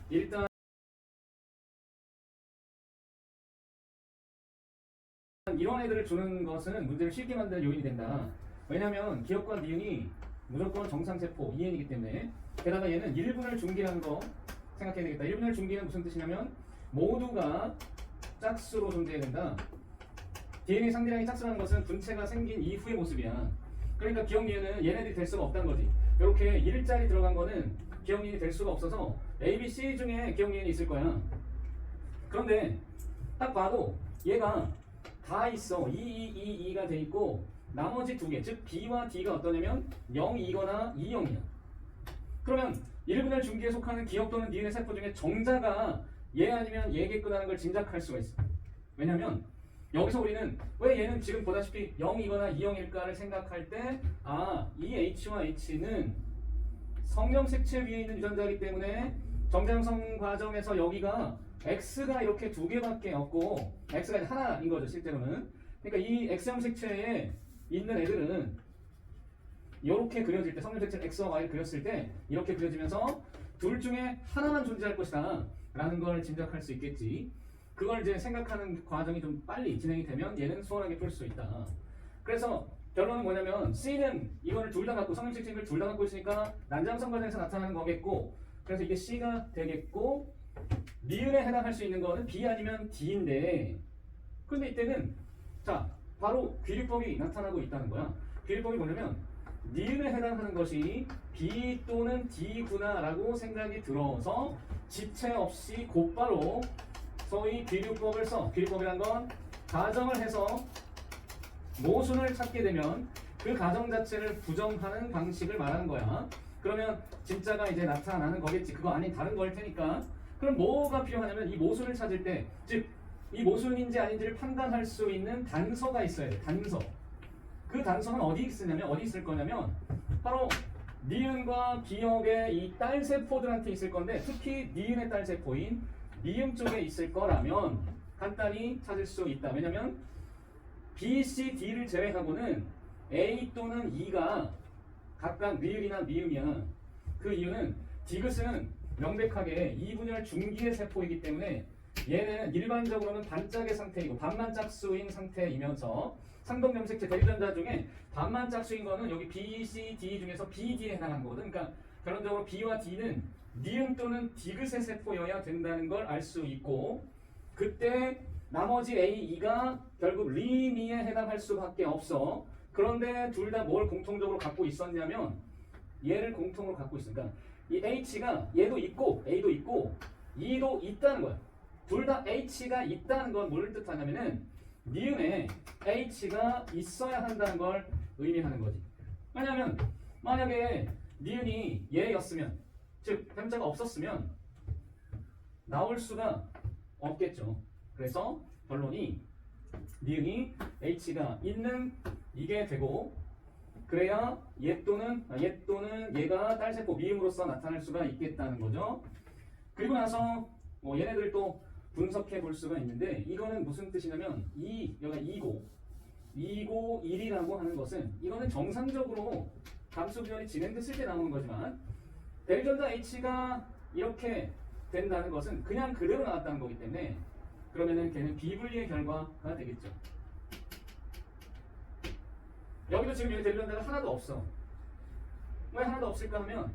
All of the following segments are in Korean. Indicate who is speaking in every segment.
Speaker 1: 일단 이런 애들을 주는 것은 문제를 쉽게 만드는 요인이 된다. 왜냐하면 기억과 니은이 무조건 정상세포 EN이기 때문에, 게다가 얘는 1분을 중기라는 거 생각해야 되겠다. 1분을 중기는 무슨 뜻이냐면 모두가 짝수로 존재해야 된다. DNA 상대량이 짝수라는 것은 분체가 생긴 이후의 모습이야. 그러니까 기억 니은은 얘네들이 될 수가 없다는 거지. 이렇게 1자리 들어간 거는 기억 니은이 될 수가 없어서 A, B, C 중에 기억 니은이 있을 거야. 그런데 딱 봐도 얘가 다 있어. 2가 돼 있고 나머지 두 개, 즉 B와 D가 어떠냐면 0이거나 2,0이야. 그러면 1분열 중기에 속하는 기억 또는 니은의 세포 중에 정자가 얘 아니면 얘겠구나라는 걸 짐작할 수가 있어. 왜냐면 여기서 우리는 왜 얘는 지금 보다시피 0이거나 2,0일까를 생각할 때, 이 H와 H는 성명색체 위에 있는 유전자이기 때문에 정자형성 과정에서 여기가 X가 이렇게 두 개밖에 없고 X가 하나인 거죠 실제로는. 그러니까 이 X형 색채에 있는 애들은 이렇게 그려질 때, 성명색체 X와 Y를 그렸을 때 이렇게 그려지면서 둘 중에 하나만 존재할 것이다 라는 걸 짐작할 수 있겠지. 그걸 이제 생각하는 과정이 좀 빨리 진행이 되면 얘는 수월하게 풀 수 있다. 그래서 결론은 뭐냐면 C는 이거를 둘 다 갖고, 성명색체를 둘 다 갖고 있으니까 난장성 과정에서 나타나는 거겠고, 그래서 이게 C가 되겠고, 니은에 해당할 수 있는 거는 B 아니면 D인데, 근데 이때는 자 바로 귀류법이 나타나고 있다는 거야. 귀류법이 뭐냐면 니은에 해당하는 것이 B 또는 D구나 라고 생각이 들어서 지체 없이 곧바로 소위 귀류법을 써. 귀류법이란 건 가정을 해서 모순을 찾게 되면 그 가정 자체를 부정하는 방식을 말하는 거야. 그러면 진짜가 이제 나타나는 거겠지. 그거 아닌 다른 거일 테니까. 그럼 뭐가 필요하냐면 이 모순을 찾을 때, 즉 이 모순인지 아닌지를 판단할 수 있는 단서가 있어야 돼. 단서. 그 단서는 어디 쓰냐면, 어디 있을 거냐면 바로 니은과 기억의 이 딸세포들한테 있을 건데, 특히 니은의 딸세포인 미음 쪽에 있을 거라면 간단히 찾을 수 있다. 왜냐면 B, C, D를 제외하고는 A 또는 E가 각각 니은이나 미음이야. 그 이유는 디귿은 명백하게 이분열 중기의 세포이기 때문에 얘는 일반적으로는 반짝의 상태이고 반만 짝수인 상태이면서 상동염색체 대유전자 중에 반만 짝수인 거는 여기 B, C, D 중에서 B, D에 해당하는 거거든. 그러니까 결론적으로 B와 D는 니은 또는 디귿의 세포여야 된다는 걸 알 수 있고, 그때 나머지 A, E가 결국 리미에 해당할 수밖에 없어. 그런데 둘 다 뭘 공통적으로 갖고 있었냐면 얘를 공통으로 갖고 있으니까 이 H가 얘도 있고 A도 있고 E도 있다는 거야. 둘 다 H가 있다는 건 뭘 뜻하냐면은 니은에 H가 있어야 한다는 걸 의미하는 거지. 왜냐면 만약에 니은이 얘였으면, 즉 뱀자가 없었으면 나올 수가 없겠죠. 그래서 결론이 니은이 H가 있는 이게 되고, 그래야 얘 또는 얘가 딸세포 미음으로서 나타날 수가 있겠다는 거죠. 그리고 나서 얘네들 또 분석해 볼 수가 있는데, 이거는 무슨 뜻이냐면 여기가 2고 1이라고 하는 것은, 이거는 정상적으로 감수 비원이 진행됐을 때 나오는 거지만 대유전자 H가 이렇게 된다는 것은 그냥 그대로 나왔다는 거기 때문에 그러면은 걔는 비분리의 결과가 되겠죠. 여기도 지금 여기 대유전자가 하나도 없어. 왜 하나도 없을까 하면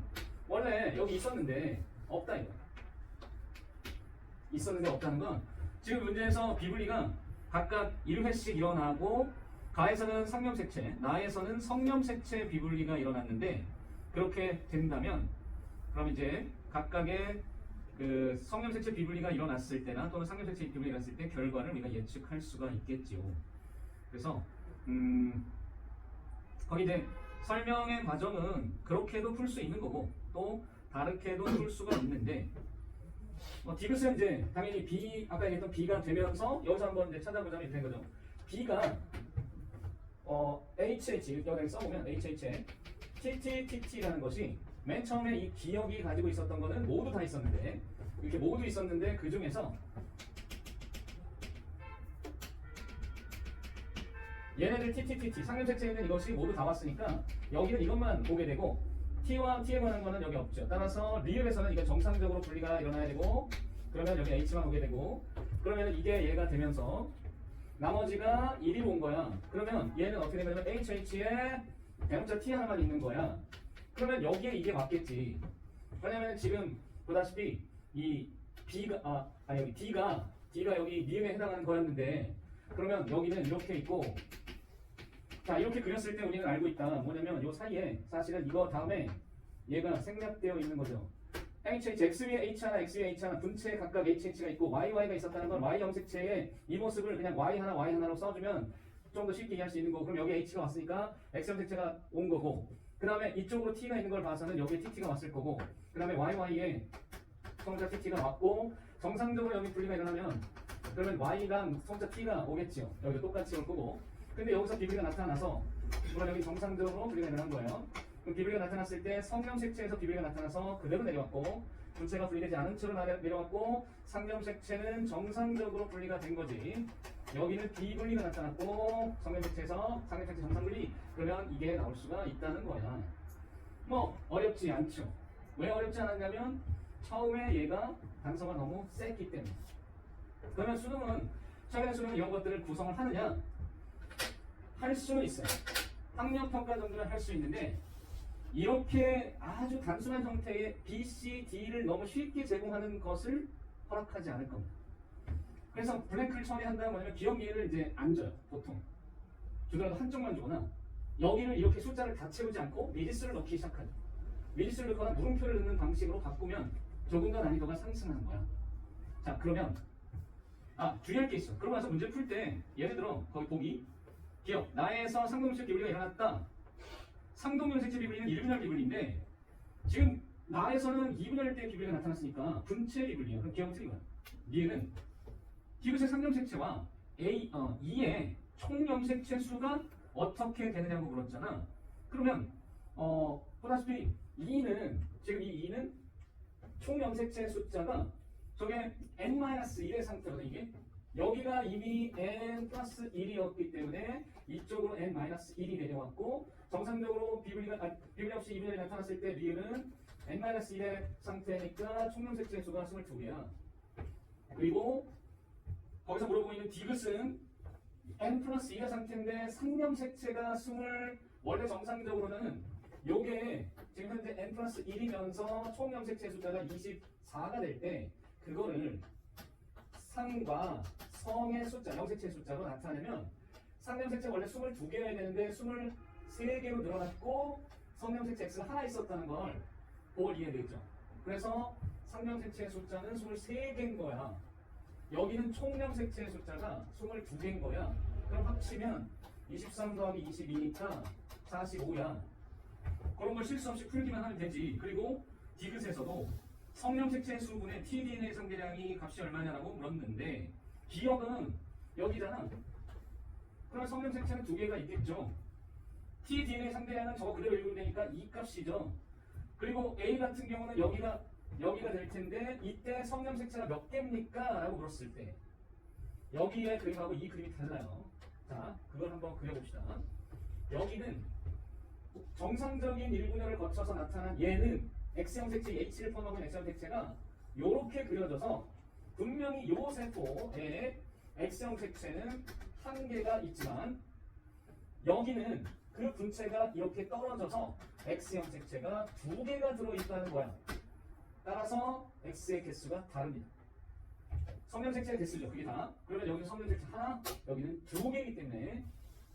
Speaker 1: 원래 여기 있었는데 없다 이거. 있었는데 없다는 건 지금 문제에서 비분리가 각각 1회씩 일어나고, 가에서는 상염색체, 나에서는 성염색체 비분리가 일어났는데, 그렇게 된다면 그럼 이제 각각의 그 성염색체 비분리가 일어났을 때나 또는 상염색체 비분리가 일어났을 때 결과를 우리가 예측할 수가 있겠지요. 그래서 거기 이제 설명의 과정은 그렇게도 풀 수 있는 거고 또 다르게도 풀 수가 있는데, 디귿은 이제 당연히 B, 아까 얘기했던 B가 되면서 여기서 한번 이제 찾아보자면 이렇게 된 거죠. B가 HH, 여기 써보면 HH에 TTTT라는 것이 맨 처음에 이 기억이 가지고 있었던 거는 모두 다 있었는데, 이렇게 모두 있었는데 그 중에서 얘네들 TTTT 상념색체에 있는 이것이 모두 다 왔으니까 여기는 이것만 보게 되고 T와 T에 관한 거는 여기 없죠. 따라서 리을에서는 이게 정상적으로 분리가 일어나야 되고 그러면 여기 H만 오게 되고 그러면 이게 얘가 되면서 나머지가 1이 온 거야. 그러면 얘는 어떻게 되냐면 HH에 대문자 T 하나만 있는 거야. 그러면 여기에 이게 맞겠지. 왜냐면 지금 보다시피 이 B가 여기 D가 여기 니은에 해당하는 거였는데 그러면 여기는 이렇게 있고 자 이렇게 그렸을 때 우리는 알고 있다. 뭐냐면 요 사이에 사실은 이거 다음에 얘가 생략되어 있는 거죠. HH, X 위에 H 하나, X 위에 H 하나 분체에 각각 HH가 있고 YY가 있었다는 건 Y 염색체의 이 모습을 그냥 Y 하나, Y 하나로 써주면 좀 더 쉽게 이해할 수 있는 거고 그럼 여기 H가 왔으니까 X 염색체가 온 거고 그 다음에 이쪽으로 T가 있는 걸 봐서는 여기에 TT가 왔을 거고 그 다음에 YY에 성자 TT가 왔고 정상적으로 여기 분리가 일어나면 그러면 Y랑 성자 T가 오겠죠. 여기도 똑같이 올 거고 근데 여기서 비비가 나타나서 그럼 여기 정상적으로 분리가 일어난 거예요. 그럼 비비가 나타났을 때 성염색체에서 비비가 나타나서 그대로 내려왔고 분체가 분리되지 않은 채로 내려왔고 상염색체는 정상적으로 분리가 된 거지. 여기는 비분리가 나타났고 성염색체에서 상염색체 정상분리 그러면 이게 나올 수가 있다는 거야. 뭐 어렵지 않죠. 왜 어렵지 않았냐면 처음에 얘가 단서가 너무 셌기 때문에. 그러면 수능은 최근에 수능은 이런 것들을 구성을 하느냐? 할 수는 있어요. 학력평가 정도는 할 수 있는데 이렇게 아주 단순한 형태의 B, C, D를 너무 쉽게 제공하는 것을 허락하지 않을 겁니다. 그래서 블랭크를 처리한다는 뭐냐면 기억 미를 이제 안 줘요. 보통 주더라도 한쪽만 주거나 여기를 이렇게 숫자를 다 채우지 않고 미지수를 넣기 시작하죠. 미지수를 넣거나 물음표를 넣는 방식으로 바꾸면 조금 더 난이도가 상승하는 거야. 자 그러면 주의할 게 있어. 그러고 나서 문제 풀 때 예를 들어 거기 보기 기억 나에서 상동염색체 비분리가 일어났다. 상동염색체 비분리는 1분열 비분리인데 지금 나에서는 2분열 때 비분리가 나타났으니까 분체 비분리야. 그럼 기억은 틀린 거야. 니에는 기브색 상염색체와 E의 총염색체 수가 어떻게 되느냐고 물었잖아. 그러면 보다시피 E는 지금 이 E는 총염색체 숫자가 저게 n-1의 상태거든. 이게 여기가 이미 n 플러스 1이었기 때문에 이쪽으로 n-1이 내려왔고 정상적으로 비분리 없이 2분열이 나타났을 때 리을은 n-1의 상태니까 총염색체 수가 22개야. 그리고 거기서 물어보고 있는 디귿은 n 플러스 2의 상태인데 상염색체가 원래 정상적으로는 요게 지금 현재 n 플러스 1이면서 총염색체 숫자가 24가 될 때 그거를 상과 성의 숫자, 염색체 숫자로 나타내면 상염색체 원래 22개여야 되는데 23개로 늘어났고 성염색체 X가 하나 있었다는 걸 그걸 이해되겠죠. 그래서 상염색체 숫자는 23개인 거야. 여기는 총염색체 숫자가 22개인 거야. 그럼 합치면 23 더하기 22니까 45야. 그런 걸 실수 없이 풀기만 하면 되지. 그리고 디귿에서도 성염색체 수분의 tDNA 상대량이 값이 얼마냐라고 물었는데 기억은 여기잖아. 그럼 성염색체는 두 개가 있겠죠. tDNA 상대량은 저거 그대로 읽으면 되니까 이 값이죠. 그리고 A 같은 경우는 여기가 될 텐데 이때 성염색체가 몇 개입니까? 라고 물었을 때 여기의 그림하고 이 그림이 달라요. 자, 그걸 한번 그려봅시다. 여기는 정상적인 1분열을 거쳐서 나타난 얘는 X형색체 H를 포함하고 있는 X형색체가 이렇게 그려져서 분명히 요 세포에 X형색체는 한 개가 있지만 여기는 그 분체가 이렇게 떨어져서 X형색체가 두 개가 들어있다는 거야. 따라서 X의 개수가 다릅니다. 성염색체의 개수죠. 그게 다. 그러면 여기는 성염색체 하나, 여기는 두 개이기 때문에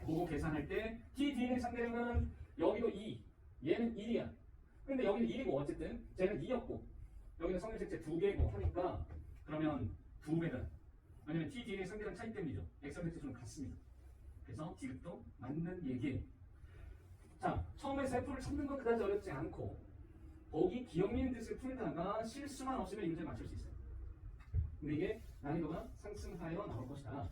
Speaker 1: 그거 계산할 때 tDNA 상대량은 여기도 2, 얘는 1이야. 근데 여기는 1이고 어쨌든 쟤는 2였고 여기는 성염색체 2개고 하니까 그러면 2배다. 왜냐면 tDNA 상대량 차이 때문이죠. X형색체 수는 같습니다. 그래서 디귿도 맞는 얘기예요. 자, 처음에 세포를 찾는 건 그다지 어렵지 않고 거기 기억민 뜻을 풀다가 실수만 없으면 이 문제 맞출 수 있어요. 근데 이게 난이도가 상승하여 나올 것이다.